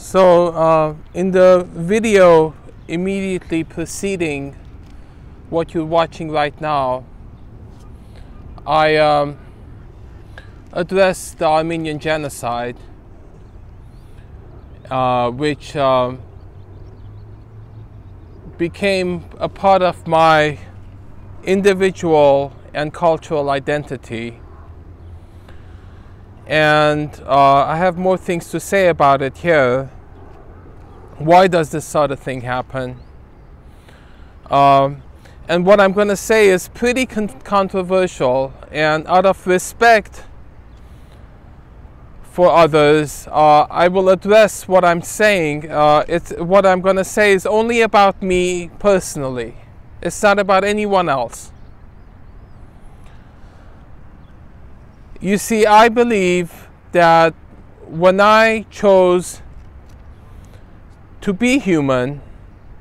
So in the video immediately preceding what you're watching right now, I addressed the Armenian genocide, which became a part of my individual and cultural identity. And I have more things to say about it here. Why does this sort of thing happen? And what I'm going to say is pretty controversial, and out of respect for others, I will address what I'm saying. What I'm going to say is only about me personally. It's not about anyone else. You see, I believe that when I chose to be human,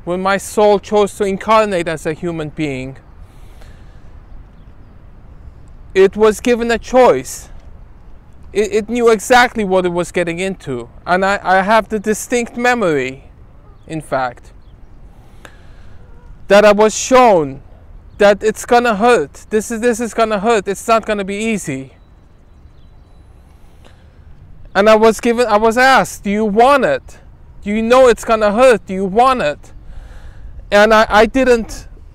when my soul chose to incarnate as a human being, it was given a choice. It knew exactly what it was getting into. And I have the distinct memory, in fact, that I was shown that it's gonna hurt. This is gonna hurt. It's not gonna be easy. And I was asked, do you want it? Do you know it's gonna hurt? Do you want it? And I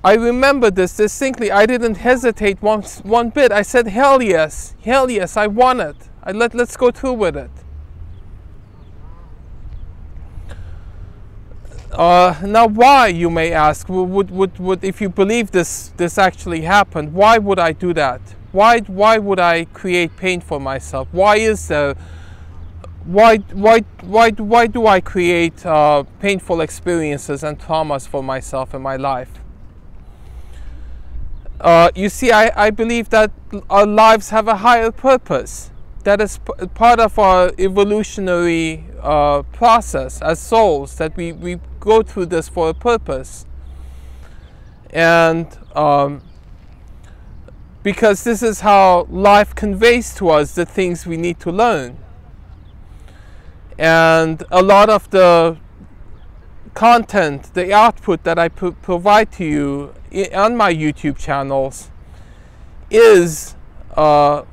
remember this distinctly. I didn't hesitate one bit. I said, hell yes, I want it. Let's go through with it. Now why, you may ask, would if you believe this actually happened, why would I do that? Why would I create pain for myself? Why do I create painful experiences and traumas for myself in my life? You see, I believe that our lives have a higher purpose. That is part of our evolutionary process as souls, that we go through this for a purpose. And because this is how life conveys to us the things we need to learn. And a lot of the content, the output that I provide to you on my YouTube channels is the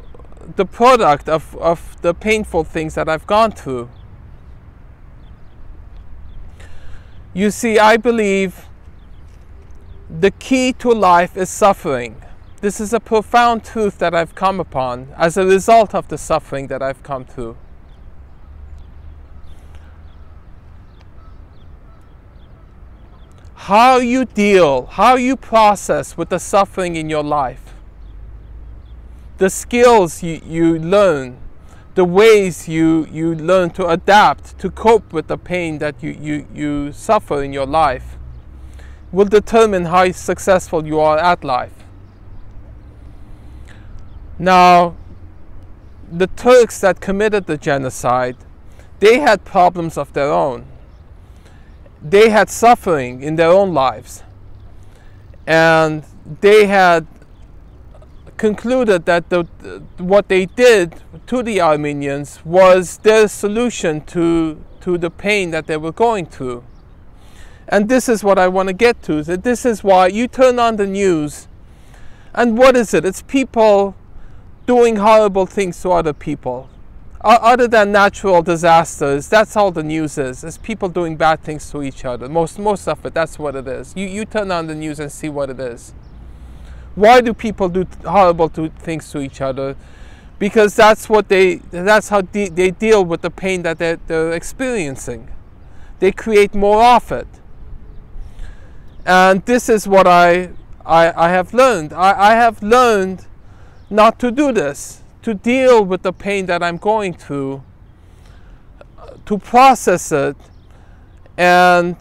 product of the painful things that I've gone through. You see, I believe the key to life is suffering. This is a profound truth that I've come upon as a result of the suffering that I've come through. How you process with the suffering in your life, the skills you learn, the ways you learn to adapt, to cope with the pain that you suffer in your life, will determine how successful you are at life. Now, the Turks that committed the genocide, they had problems of their own. They had suffering in their own lives, and they had concluded that what they did to the Armenians was their solution to the pain that they were going through. And this is what I want to get to. That this is why you turn on the news, and what is it? It's people doing horrible things to other people. Other than natural disasters, that's all the news is. It's people doing bad things to each other. Most of it, that's what it is. You turn on the news and see what it is. Why do people do horrible things to each other? Because that's how they deal with the pain that they're experiencing. They create more of it. And this is what I have learned. I have learned not to do this. To deal with the pain that I'm going through, to process it, and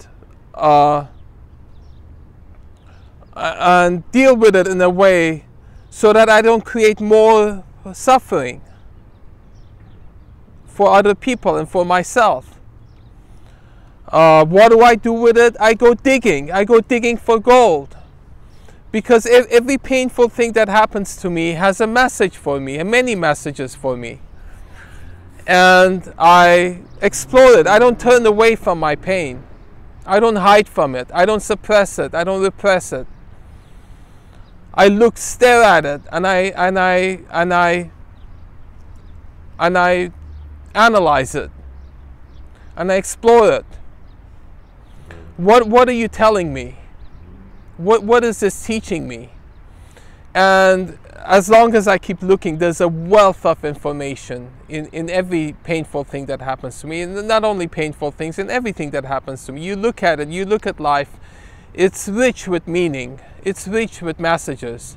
deal with it in a way so that I don't create more suffering for other people and for myself. What do I do with it? I go digging. I go digging for gold. Because every painful thing that happens to me has a message for me, and many messages for me. and I explore it. I don't turn away from my pain. I don't hide from it. I don't suppress it. I don't repress it. I stare at it, and I analyze it, and I explore it. What are you telling me? What is this teaching me? And as long as I keep looking, there's a wealth of information in every painful thing that happens to me, and not only painful things, in everything that happens to me. You look at it, you look at life, it's rich with meaning, it's rich with messages.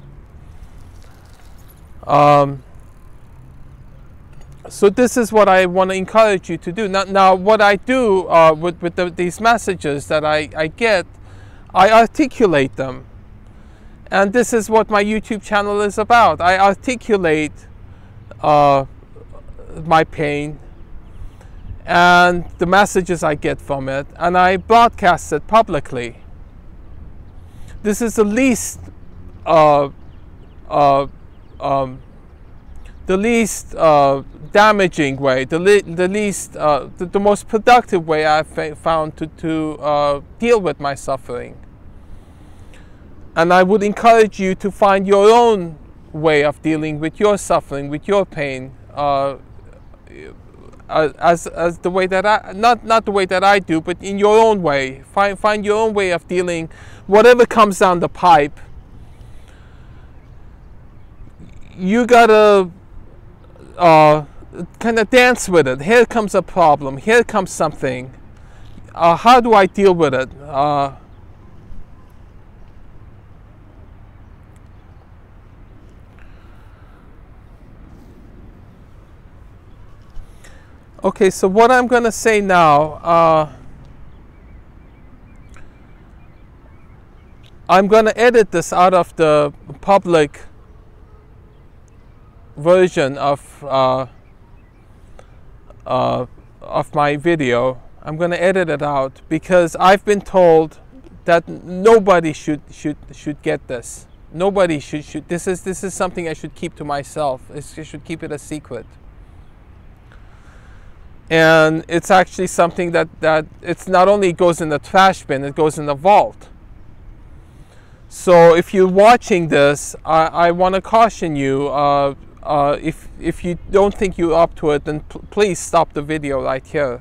So this is what I want to encourage you to do. Now what I do with these messages that I get, I articulate them. And this is what my YouTube channel is about. I articulate my pain and the messages I get from it, and I broadcast it publicly. This is the least damaging way, the most productive way I've found to deal with my suffering. And I would encourage you to find your own way of dealing with your suffering, with your pain, as the way that not the way that I do, but in your own way. Find your own way of dealing. Whatever comes down the pipe, you gotta kind of dance with it. Here comes a problem. Here comes something. How do I deal with it? Okay, so what I'm going to say now, I'm going to edit this out of the public version of my video. I'm going to edit it out because I've been told that nobody should get this. Nobody should. This is something I should keep to myself. I should keep it a secret. And it's actually something that it's not only goes in the trash bin, it goes in the vault. So if you're watching this, I want to caution you, if you don't think you're up to it, then please stop the video right here.